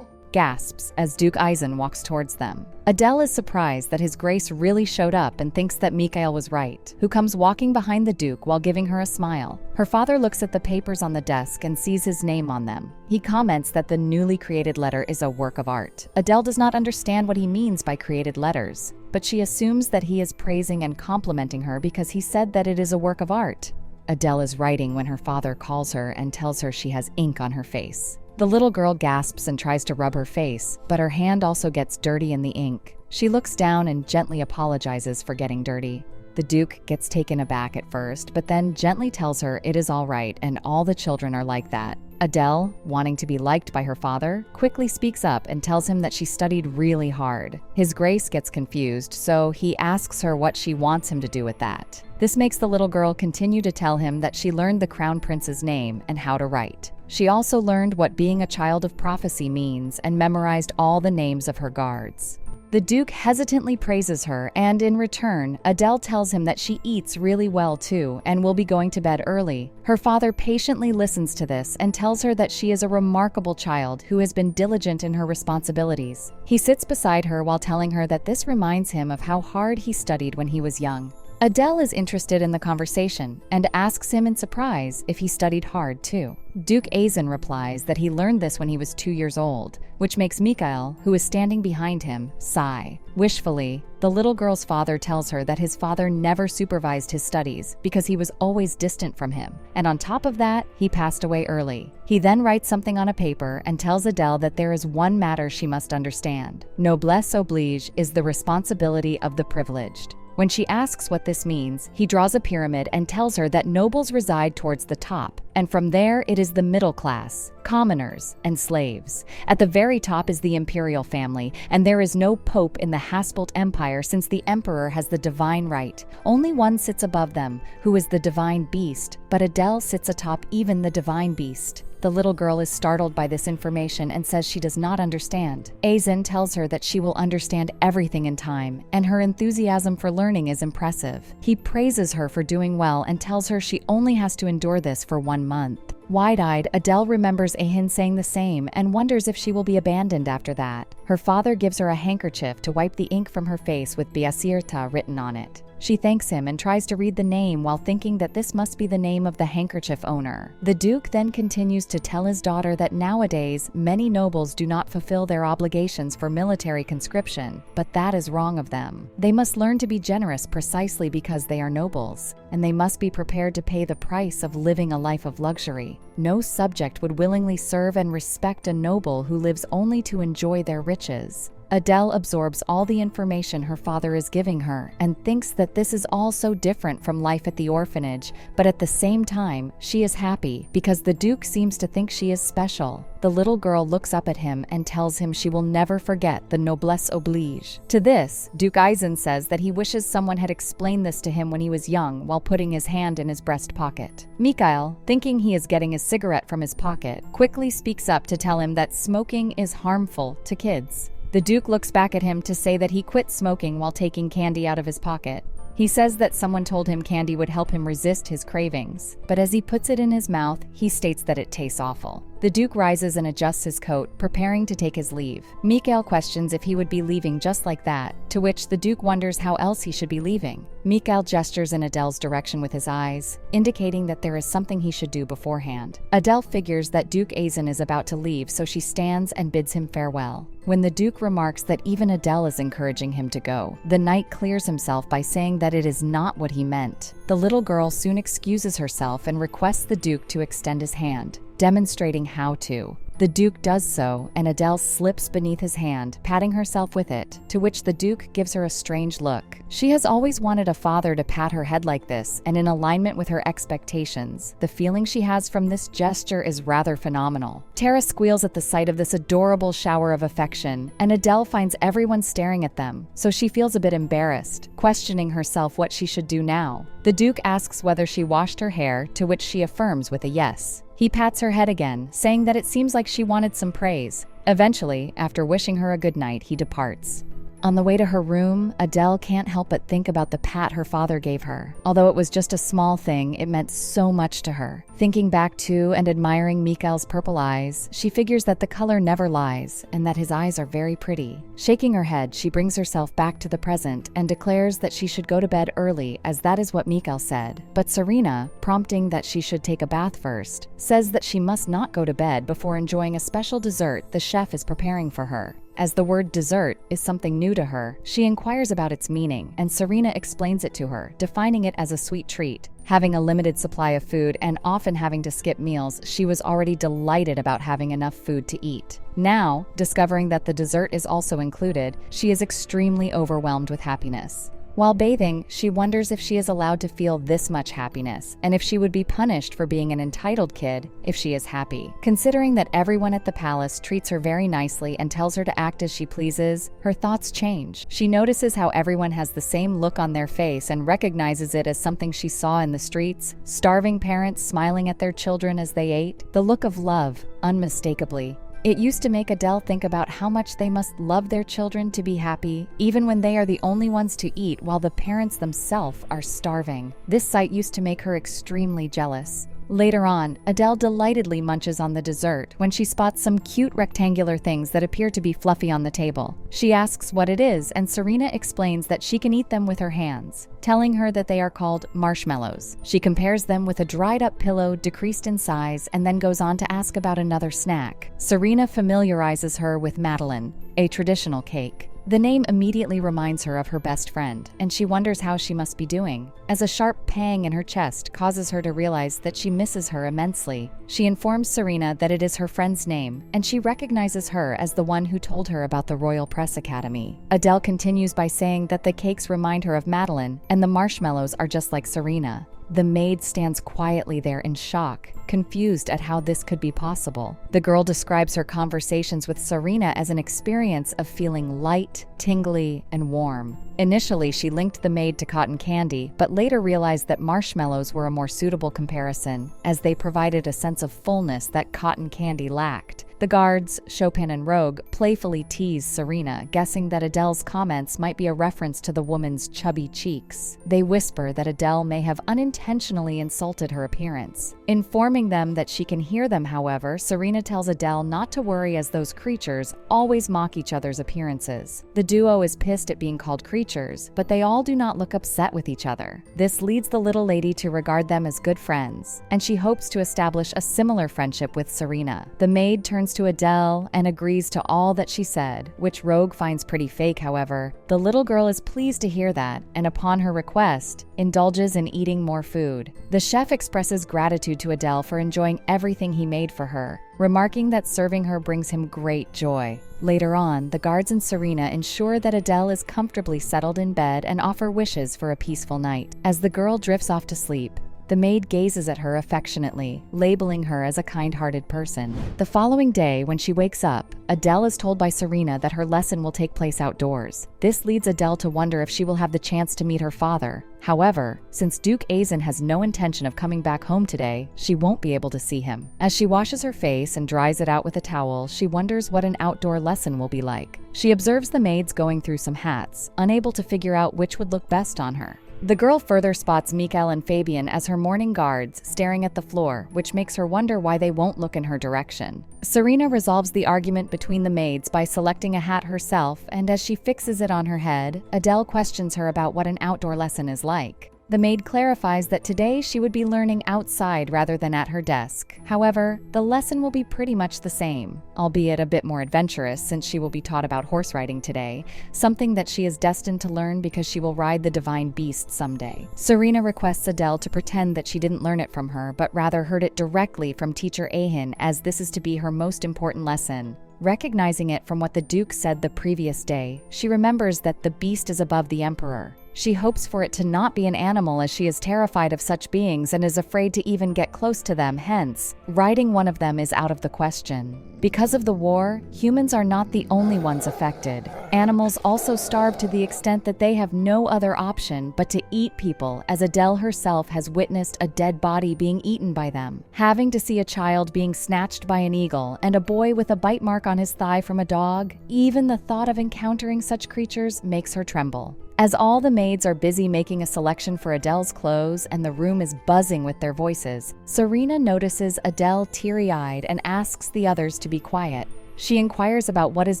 gasps as Duke Eisen walks towards them. Adele is surprised that his grace really showed up and thinks that Mikael was right, who comes walking behind the Duke while giving her a smile. Her father looks at the papers on the desk and sees his name on them. He comments that the newly created letter is a work of art. Adele does not understand what he means by created letters, but she assumes that he is praising and complimenting her because he said that it is a work of art. Adele is writing when her father calls her and tells her she has ink on her face. The little girl gasps and tries to rub her face, but her hand also gets dirty in the ink. She looks down and gently apologizes for getting dirty. The Duke gets taken aback at first, but then gently tells her it is all right and all the children are like that. Adele, wanting to be liked by her father, quickly speaks up and tells him that she studied really hard. His grace gets confused, so he asks her what she wants him to do with that. This makes the little girl continue to tell him that she learned the crown prince's name and how to write. She also learned what being a child of prophecy means and memorized all the names of her guards. The Duke hesitantly praises her, and in return, Adele tells him that she eats really well too and will be going to bed early. Her father patiently listens to this and tells her that she is a remarkable child who has been diligent in her responsibilities. He sits beside her while telling her that this reminds him of how hard he studied when he was young. Adele is interested in the conversation and asks him in surprise if he studied hard too. Duke Aizen replies that he learned this when he was 2 years old, which makes Mikhail, who is standing behind him, sigh. Wishfully, the little girl's father tells her that his father never supervised his studies because he was always distant from him, and on top of that, he passed away early. He then writes something on a paper and tells Adele that there is one matter she must understand. Noblesse oblige is the responsibility of the privileged. When she asks what this means, he draws a pyramid and tells her that nobles reside towards the top, and from there it is the middle class, commoners, and slaves. At the very top is the imperial family, and there is no pope in the Hasselt Empire since the emperor has the divine right. Only one sits above them, who is the divine beast, but Adele sits atop even the divine beast. The little girl is startled by this information and says she does not understand. Aizen tells her that she will understand everything in time, and her enthusiasm for learning is impressive. He praises her for doing well and tells her she only has to endure this for 1 month. Wide-eyed, Adele remembers Ahin saying the same and wonders if she will be abandoned after that. Her father gives her a handkerchief to wipe the ink from her face with Biasirta written on it. She thanks him and tries to read the name while thinking that this must be the name of the handkerchief owner. The Duke then continues to tell his daughter that nowadays many nobles do not fulfill their obligations for military conscription, but that is wrong of them. They must learn to be generous precisely because they are nobles, and they must be prepared to pay the price of living a life of luxury. No subject would willingly serve and respect a noble who lives only to enjoy their riches. Adele absorbs all the information her father is giving her and thinks that this is all so different from life at the orphanage, but at the same time, she is happy because the Duke seems to think she is special. The little girl looks up at him and tells him she will never forget the noblesse oblige. To this, Duke Aizen says that he wishes someone had explained this to him when he was young while putting his hand in his breast pocket. Mikhail, thinking he is getting his cigarette from his pocket, quickly speaks up to tell him that smoking is harmful to kids. The Duke looks back at him to say that he quit smoking while taking candy out of his pocket. He says that someone told him candy would help him resist his cravings, but as he puts it in his mouth, he states that it tastes awful. The Duke rises and adjusts his coat, preparing to take his leave. Mikhail questions if he would be leaving just like that, to which the Duke wonders how else he should be leaving. Mikhail gestures in Adele's direction with his eyes, indicating that there is something he should do beforehand. Adele figures that Duke Aizen is about to leave, so she stands and bids him farewell. When the Duke remarks that even Adele is encouraging him to go, the knight clears himself by saying that it is not what he meant. The little girl soon excuses herself and requests the Duke to extend his hand, demonstrating how to. The Duke does so, and Adele slips beneath his hand, patting herself with it, to which the Duke gives her a strange look. She has always wanted a father to pat her head like this, and in alignment with her expectations, the feeling she has from this gesture is rather phenomenal. Tara squeals at the sight of this adorable shower of affection, and Adele finds everyone staring at them, so she feels a bit embarrassed, questioning herself what she should do now. The Duke asks whether she washed her hair, to which she affirms with a yes. He pats her head again, saying that it seems like she wanted some praise. Eventually, after wishing her a good night, he departs. On the way to her room, Adele can't help but think about the pat her father gave her. Although it was just a small thing, it meant so much to her. Thinking back to and admiring Mikhail's purple eyes, she figures that the color never lies, and that his eyes are very pretty. Shaking her head, she brings herself back to the present and declares that she should go to bed early, as that is what Mikhail said. But Serena, prompting that she should take a bath first, says that she must not go to bed before enjoying a special dessert the chef is preparing for her. As the word dessert is something new to her, she inquires about its meaning, and Serena explains it to her, defining it as a sweet treat. Having a limited supply of food and often having to skip meals, she was already delighted about having enough food to eat. Now, discovering that the dessert is also included, she is extremely overwhelmed with happiness. While bathing, she wonders if she is allowed to feel this much happiness, and if she would be punished for being an entitled kid if she is happy. Considering that everyone at the palace treats her very nicely and tells her to act as she pleases, her thoughts change. She notices how everyone has the same look on their face and recognizes it as something she saw in the streets, starving parents smiling at their children as they ate. The look of love, unmistakably. It used to make Adele think about how much they must love their children to be happy, even when they are the only ones to eat while the parents themselves are starving. This sight used to make her extremely jealous. Later on, Adele delightedly munches on the dessert when she spots some cute rectangular things that appear to be fluffy on the table. She asks what it is, and Serena explains that she can eat them with her hands, telling her that they are called marshmallows. She compares them with a dried-up pillow decreased in size and then goes on to ask about another snack. Serena familiarizes her with Madeleine, a traditional cake. The name immediately reminds her of her best friend, and she wonders how she must be doing, as a sharp pang in her chest causes her to realize that she misses her immensely. She informs Serena that it is her friend's name, and she recognizes her as the one who told her about the Royal Press Academy. Adele continues by saying that the cakes remind her of Madeleine, and the marshmallows are just like Serena. The maid stands quietly there in shock, confused at how this could be possible. The girl describes her conversations with Serena as an experience of feeling light, tingly, and warm. Initially, she linked the maid to cotton candy, but later realized that marshmallows were a more suitable comparison, as they provided a sense of fullness that cotton candy lacked. The guards, Chopin and Rogue, playfully tease Serena, guessing that Adele's comments might be a reference to the woman's chubby cheeks. They whisper that Adele may have unintentionally insulted her appearance. Informing them that she can hear them, however, Serena tells Adele not to worry, as those creatures always mock each other's appearances. The duo is pissed at being called creatures, but they all do not look upset with each other. This leads the little lady to regard them as good friends, and she hopes to establish a similar friendship with Serena. The maid turns to Adele and agrees to all that she said, which Rogue finds pretty fake, however. The little girl is pleased to hear that, and upon her request, indulges in eating more food. The chef expresses gratitude to Adele for enjoying everything he made for her, remarking that serving her brings him great joy. Later on, the guards and Serena ensure that Adele is comfortably settled in bed and offer wishes for a peaceful night. As the girl drifts off to sleep, the maid gazes at her affectionately, labeling her as a kind-hearted person. The following day, when she wakes up, Adele is told by Serena that her lesson will take place outdoors. This leads Adele to wonder if she will have the chance to meet her father. However, since Duke Aizen has no intention of coming back home today, she won't be able to see him. As she washes her face and dries it out with a towel, she wonders what an outdoor lesson will be like. She observes the maids going through some hats, unable to figure out which would look best on her. The girl further spots Mikael and Fabian as her morning guards, staring at the floor, which makes her wonder why they won't look in her direction. Serena resolves the argument between the maids by selecting a hat herself, and as she fixes it on her head, Adele questions her about what an outdoor lesson is like. The maid clarifies that today she would be learning outside rather than at her desk. However, the lesson will be pretty much the same, albeit a bit more adventurous since she will be taught about horse riding today, something that she is destined to learn because she will ride the divine beast someday. Serena requests Adele to pretend that she didn't learn it from her, but rather heard it directly from teacher Ahin, as this is to be her most important lesson. Recognizing it from what the Duke said the previous day, she remembers that the beast is above the Emperor. She hopes for it to not be an animal, as she is terrified of such beings and is afraid to even get close to them, hence, riding one of them is out of the question. Because of the war, humans are not the only ones affected. Animals also starve to the extent that they have no other option but to eat people, as Adele herself has witnessed a dead body being eaten by them. Having to see a child being snatched by an eagle and a boy with a bite mark on his thigh from a dog, even the thought of encountering such creatures makes her tremble. As all the maids are busy making a selection for Adele's clothes and the room is buzzing with their voices, Serena notices Adele teary-eyed and asks the others to be quiet. She inquires about what is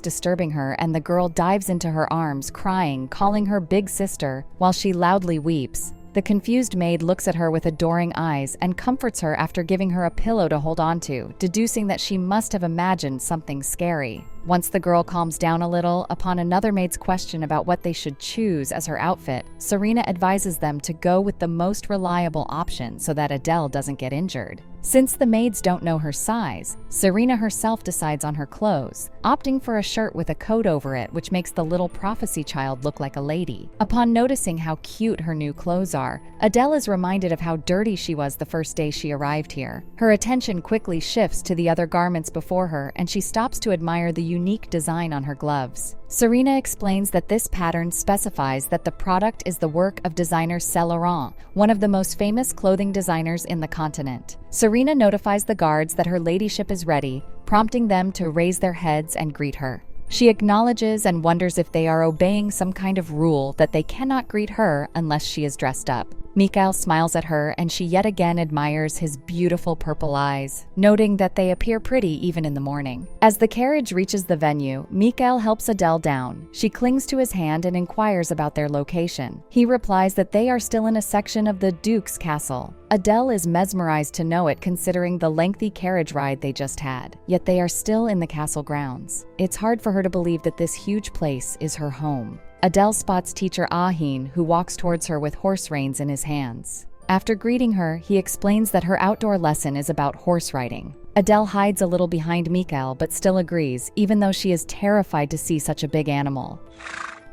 disturbing her, and the girl dives into her arms, crying, calling her big sister, while she loudly weeps. The confused maid looks at her with adoring eyes and comforts her after giving her a pillow to hold onto, deducing that she must have imagined something scary. Once the girl calms down a little, upon another maid's question about what they should choose as her outfit, Serena advises them to go with the most reliable option so that Adele doesn't get injured. Since the maids don't know her size, Serena herself decides on her clothes, opting for a shirt with a coat over it, which makes the little prophecy child look like a lady. Upon noticing how cute her new clothes are, Adele is reminded of how dirty she was the first day she arrived here. Her attention quickly shifts to the other garments before her, and she stops to admire the unique design on her gloves. Serena explains that this pattern specifies that the product is the work of designer Saint Laurent, one of the most famous clothing designers in the continent. Serena notifies the guards that her ladyship is ready, prompting them to raise their heads and greet her. She acknowledges and wonders if they are obeying some kind of rule that they cannot greet her unless she is dressed up. Mikhail smiles at her and she yet again admires his beautiful purple eyes, noting that they appear pretty even in the morning. As the carriage reaches the venue, Mikhail helps Adele down. She clings to his hand and inquires about their location. He replies that they are still in a section of the Duke's castle. Adele is mesmerized to know it considering the lengthy carriage ride they just had, yet they are still in the castle grounds. It's hard for her to believe that this huge place is her home. Adele spots teacher Ahin, who walks towards her with horse reins in his hands. After greeting her, he explains that her outdoor lesson is about horse riding. Adele hides a little behind Mikhail but still agrees, even though she is terrified to see such a big animal.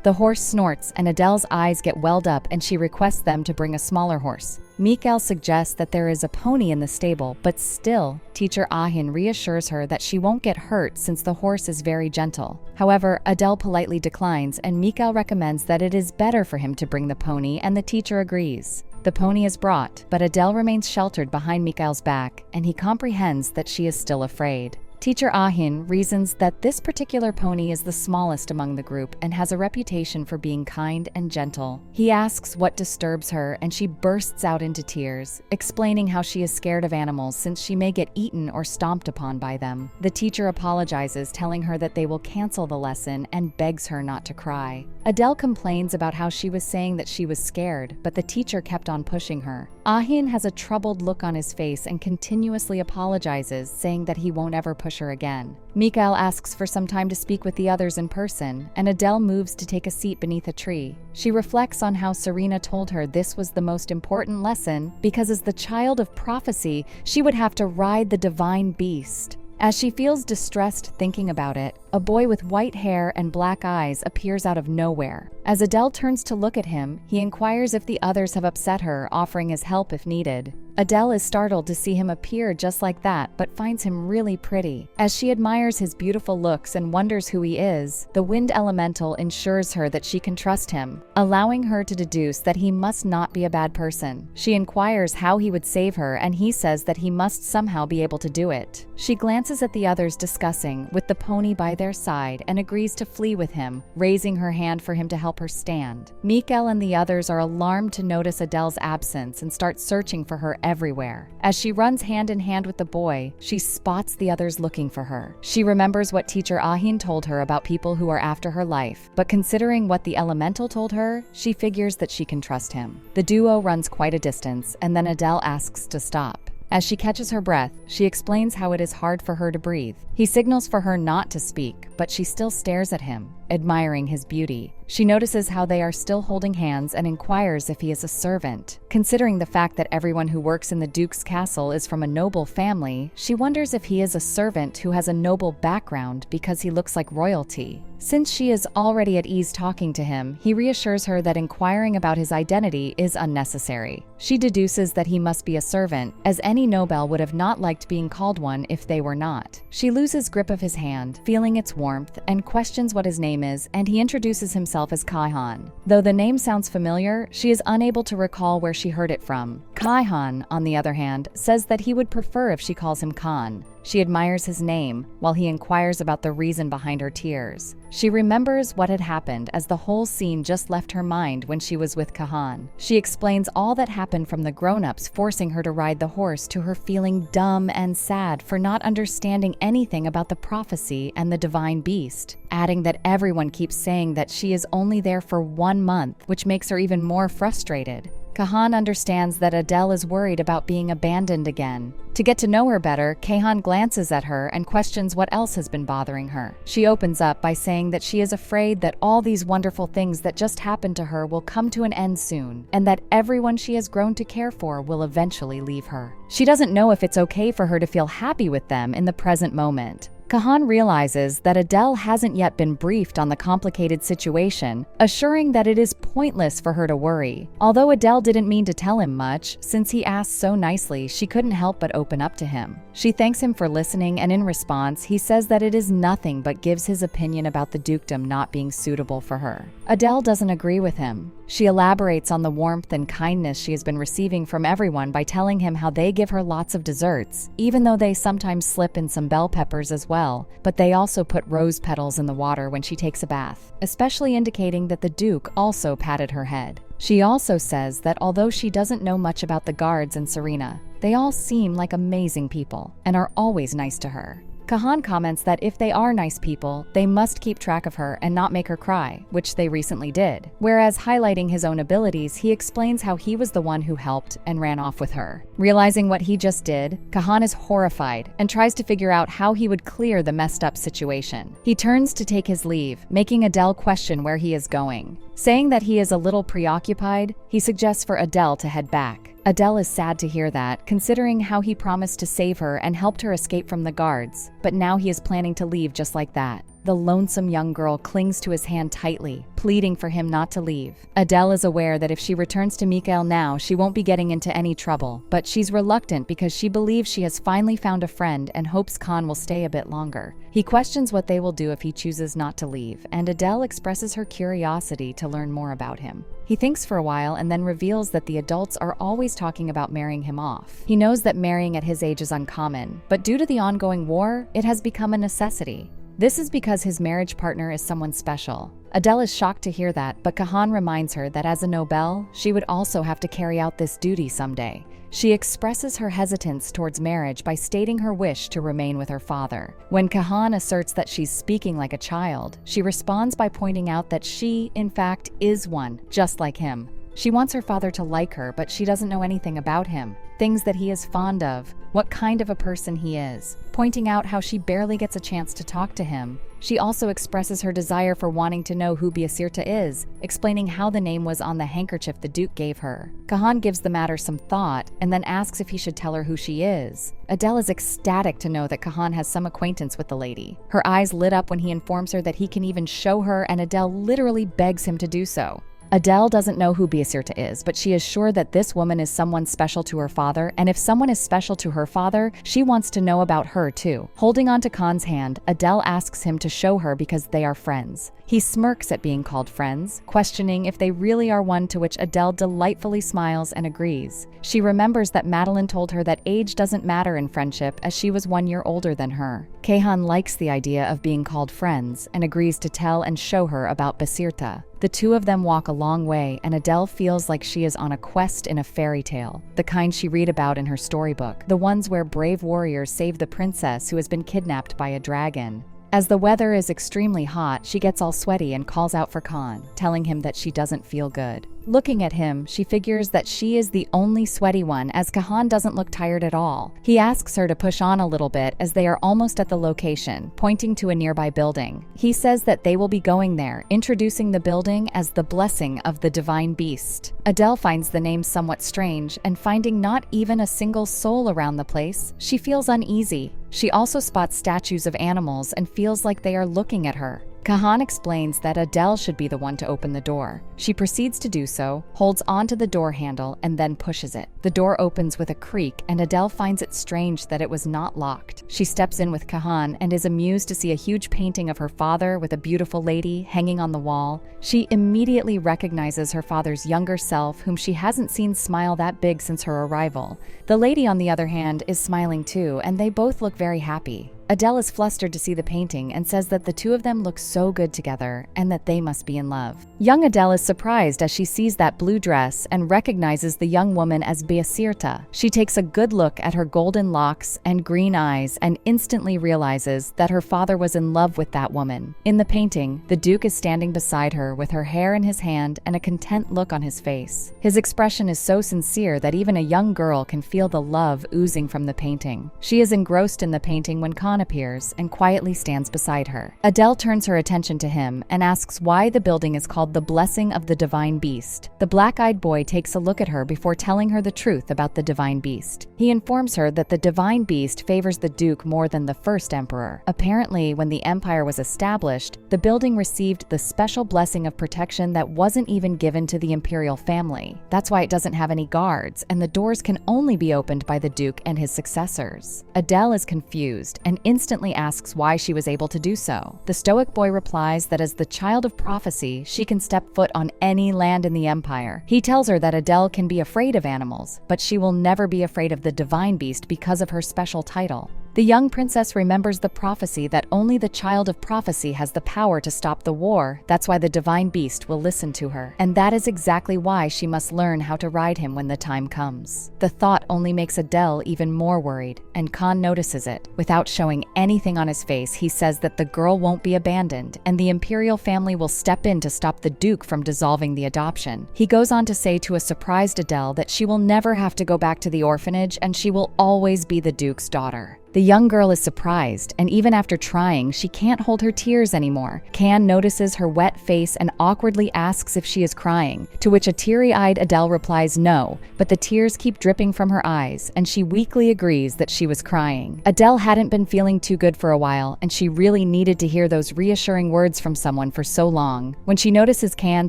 The horse snorts and Adele's eyes get welled up and she requests them to bring a smaller horse. Mikhail suggests that there is a pony in the stable, but still, teacher Ahin reassures her that she won't get hurt since the horse is very gentle. However, Adele politely declines and Mikhail recommends that it is better for him to bring the pony and the teacher agrees. The pony is brought, but Adele remains sheltered behind Mikhail's back and he comprehends that she is still afraid. Teacher Ahin reasons that this particular pony is the smallest among the group and has a reputation for being kind and gentle. He asks what disturbs her and she bursts out into tears, explaining how she is scared of animals since she may get eaten or stomped upon by them. The teacher apologizes, telling her that they will cancel the lesson and begs her not to cry. Adele complains about how she was saying that she was scared, but the teacher kept on pushing her. Ahin has a troubled look on his face and continuously apologizes, saying that he won't ever push her again. Mikhail asks for some time to speak with the others in person, and Adele moves to take a seat beneath a tree. She reflects on how Serena told her this was the most important lesson because as the child of prophecy, she would have to ride the divine beast. As she feels distressed thinking about it, a boy with white hair and black eyes appears out of nowhere. As Adele turns to look at him, he inquires if the others have upset her, offering his help if needed. Adele is startled to see him appear just like that, but finds him really pretty. As she admires his beautiful looks and wonders who he is, the wind elemental ensures her that she can trust him, allowing her to deduce that he must not be a bad person. She inquires how he would save her, and he says that he must somehow be able to do it. She glances at the others discussing, with the pony by their side, and agrees to flee with him, raising her hand for him to help her stand. Mikhail and the others are alarmed to notice Adele's absence and start searching for her everywhere. As she runs hand in hand with the boy, she spots the others looking for her. She remembers what teacher Ahin told her about people who are after her life, but considering what the elemental told her, she figures that she can trust him. The duo runs quite a distance, and then Adele asks to stop. As she catches her breath, she explains how it is hard for her to breathe. He signals for her not to speak, but she still stares at him, admiring his beauty. She notices how they are still holding hands and inquires if he is a servant. Considering the fact that everyone who works in the Duke's castle is from a noble family, she wonders if he is a servant who has a noble background because he looks like royalty. Since she is already at ease talking to him, he reassures her that inquiring about his identity is unnecessary. She deduces that he must be a servant, as any noble would have not liked being called one if they were not. She loses grip of his hand, feeling its warmth, and questions what his name is, and he introduces himself as Kaihan. Though the name sounds familiar, she is unable to recall where she heard it from. Kaihan, on the other hand, says that he would prefer if she calls him Khan. She admires his name, while he inquires about the reason behind her tears. She remembers what had happened as the whole scene just left her mind when she was with Kahan. She explains all that happened from the grown-ups forcing her to ride the horse to her feeling dumb and sad for not understanding anything about the prophecy and the divine beast, adding that everyone keeps saying that she is only there for 1 month, which makes her even more frustrated. Kahan understands that Adele is worried about being abandoned again. To get to know her better, Kahan glances at her and questions what else has been bothering her. She opens up by saying that she is afraid that all these wonderful things that just happened to her will come to an end soon, and that everyone she has grown to care for will eventually leave her. She doesn't know if it's okay for her to feel happy with them in the present moment. Kahan realizes that Adele hasn't yet been briefed on the complicated situation, assuring that it is pointless for her to worry. Although Adele didn't mean to tell him much, since he asked so nicely, she couldn't help but open up to him. She thanks him for listening, and in response, he says that it is nothing but gives his opinion about the dukedom not being suitable for her. Adele doesn't agree with him. She elaborates on the warmth and kindness she has been receiving from everyone by telling him how they give her lots of desserts, even though they sometimes slip in some bell peppers as well, but they also put rose petals in the water when she takes a bath, especially indicating that the Duke also patted her head. She also says that although she doesn't know much about the guards and Serena, they all seem like amazing people and are always nice to her. Kahan comments that if they are nice people, they must keep track of her and not make her cry, which they recently did. Whereas highlighting his own abilities, he explains how he was the one who helped and ran off with her. Realizing what he just did, Kahan is horrified and tries to figure out how he would clear the messed up situation. He turns to take his leave, making Adele question where he is going. Saying that he is a little preoccupied, he suggests for Adele to head back. Adele is sad to hear that, considering how he promised to save her and helped her escape from the guards, but now he is planning to leave just like that. The lonesome young girl clings to his hand tightly, pleading for him not to leave. Adele is aware that if she returns to Mikael now, she won't be getting into any trouble, but she's reluctant because she believes she has finally found a friend and hopes Khan will stay a bit longer. He questions what they will do if he chooses not to leave, and Adele expresses her curiosity to learn more about him. He thinks for a while and then reveals that the adults are always talking about marrying him off. He knows that marrying at his age is uncommon, but due to the ongoing war, it has become a necessity. This is because his marriage partner is someone special. Adele is shocked to hear that, but Kahan reminds her that as a noble, she would also have to carry out this duty someday. She expresses her hesitance towards marriage by stating her wish to remain with her father. When Kahan asserts that she's speaking like a child, she responds by pointing out that she, in fact, is one, just like him. She wants her father to like her, but she doesn't know anything about him, things that he is fond of, what kind of a person he is, pointing out how she barely gets a chance to talk to him. She also expresses her desire for wanting to know who Biasirta is, explaining how the name was on the handkerchief the Duke gave her. Kahan gives the matter some thought and then asks if he should tell her who she is. Adele is ecstatic to know that Kahan has some acquaintance with the lady. Her eyes lit up when he informs her that he can even show her, and Adele literally begs him to do so. Adele doesn't know who Biasirta is, but she is sure that this woman is someone special to her father, and if someone is special to her father, she wants to know about her too. Holding on to Khan's hand, Adele asks him to show her because they are friends. He smirks at being called friends, questioning if they really are one, to which Adele delightfully smiles and agrees. She remembers that Madeline told her that age doesn't matter in friendship, as she was 1 year older than her. Kahan likes the idea of being called friends and agrees to tell and show her about Biasirta. The two of them walk a long way, and Adele feels like she is on a quest in a fairy tale, the kind she read about in her storybook, the ones where brave warriors save the princess who has been kidnapped by a dragon. As the weather is extremely hot, she gets all sweaty and calls out for Khan, telling him that she doesn't feel good. Looking at him, she figures that she is the only sweaty one, as Kahan doesn't look tired at all. He asks her to push on a little bit as they are almost at the location, pointing to a nearby building. He says that they will be going there, introducing the building as the Blessing of the Divine Beast. Adele finds the name somewhat strange, and finding not even a single soul around the place, she feels uneasy. She also spots statues of animals and feels like they are looking at her. Kahan explains that Adele should be the one to open the door. She proceeds to do so, holds onto the door handle, and then pushes it. The door opens with a creak, and Adele finds it strange that it was not locked. She steps in with Kahan and is amused to see a huge painting of her father with a beautiful lady hanging on the wall. She immediately recognizes her father's younger self, whom she hasn't seen smile that big since her arrival. The lady, on the other hand, is smiling too, and they both look very happy. Adele is flustered to see the painting and says that the two of them look so good together and that they must be in love. Young Adele is surprised as she sees that blue dress and recognizes the young woman as Biasirta. She takes a good look at her golden locks and green eyes and instantly realizes that her father was in love with that woman. In the painting, the Duke is standing beside her with her hair in his hand and a content look on his face. His expression is so sincere that even a young girl can feel the love oozing from the painting. She is engrossed in the painting when Khan Khan appears and quietly stands beside her. Adele turns her attention to him and asks why the building is called the Blessing of the Divine Beast. The black-eyed boy takes a look at her before telling her the truth about the Divine Beast. He informs her that the Divine Beast favors the Duke more than the first emperor. Apparently, when the empire was established, the building received the special blessing of protection that wasn't even given to the imperial family. That's why it doesn't have any guards, and the doors can only be opened by the Duke and his successors. Adele is confused and instantly asks why she was able to do so. The stoic boy replies that as the child of prophecy, she can step foot on any land in the empire. He tells her that Adele can be afraid of animals, but she will never be afraid of the Divine Beast because of her special title. The young princess remembers the prophecy that only the child of prophecy has the power to stop the war. That's why the Divine Beast will listen to her. And that is exactly why she must learn how to ride him when the time comes. The thought only makes Adele even more worried, and Khan notices it. Without showing anything on his face, he says that the girl won't be abandoned, and the imperial family will step in to stop the Duke from dissolving the adoption. He goes on to say to a surprised Adele that she will never have to go back to the orphanage and she will always be the Duke's daughter. The young girl is surprised, and even after trying, she can't hold her tears anymore. Khan notices her wet face and awkwardly asks if she is crying, to which a teary-eyed Adele replies no, but the tears keep dripping from her eyes, and she weakly agrees that she was crying. Adele hadn't been feeling too good for a while, and she really needed to hear those reassuring words from someone for so long. When she notices Khan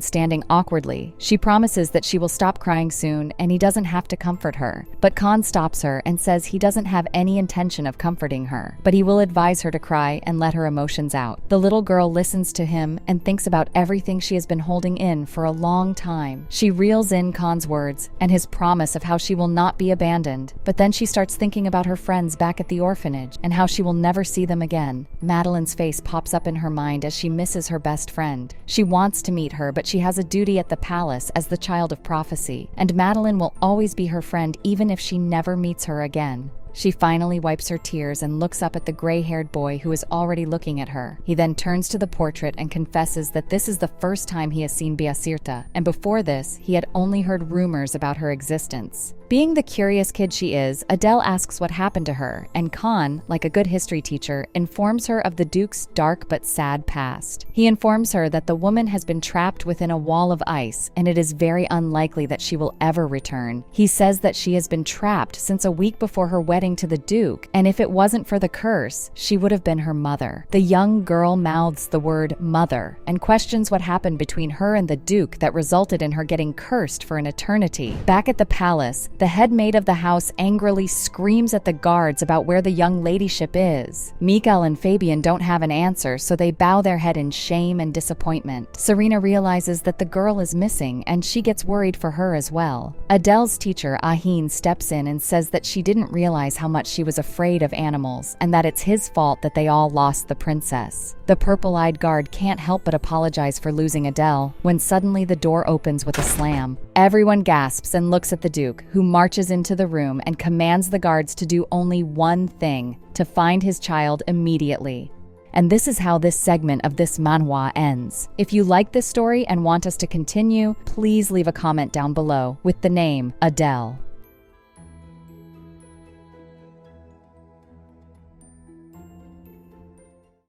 standing awkwardly, she promises that she will stop crying soon, and he doesn't have to comfort her. But Khan stops her and says he doesn't have any intention of comforting her, but he will advise her to cry and let her emotions out. The little girl listens to him and thinks about everything she has been holding in for a long time. She reels in Khan's words and his promise of how she will not be abandoned, but then she starts thinking about her friends back at the orphanage and how she will never see them again. Madeline's face pops up in her mind as she misses her best friend. She wants to meet her, but she has a duty at the palace as the child of prophecy, and Madeline will always be her friend even if she never meets her again. She finally wipes her tears and looks up at the gray-haired boy who is already looking at her. He then turns to the portrait and confesses that this is the first time he has seen Biasirta, and before this, he had only heard rumors about her existence. Being the curious kid she is, Adele asks what happened to her, and Khan, like a good history teacher, informs her of the Duke's dark but sad past. He informs her that the woman has been trapped within a wall of ice, and it is very unlikely that she will ever return. He says that she has been trapped since a week before her wedding to the Duke, and if it wasn't for the curse, she would have been her mother. The young girl mouths the word mother and questions what happened between her and the Duke that resulted in her getting cursed for an eternity. Back at the palace, the head maid of the house angrily screams at the guards about where the young ladyship is. Mikael and Fabian don't have an answer, so they bow their head in shame and disappointment. Serena realizes that the girl is missing, and she gets worried for her as well. Adele's teacher, Ahin, steps in and says that she didn't realize how much she was afraid of animals, and that it's his fault that they all lost the princess. The purple-eyed guard can't help but apologize for losing Adele, when suddenly the door opens with a slam. Everyone gasps and looks at the Duke, who marches into the room and commands the guards to do only one thing: to find his child immediately. And this is how this segment of this manhwa ends. If you like this story and want us to continue, please leave a comment down below with the name Adele.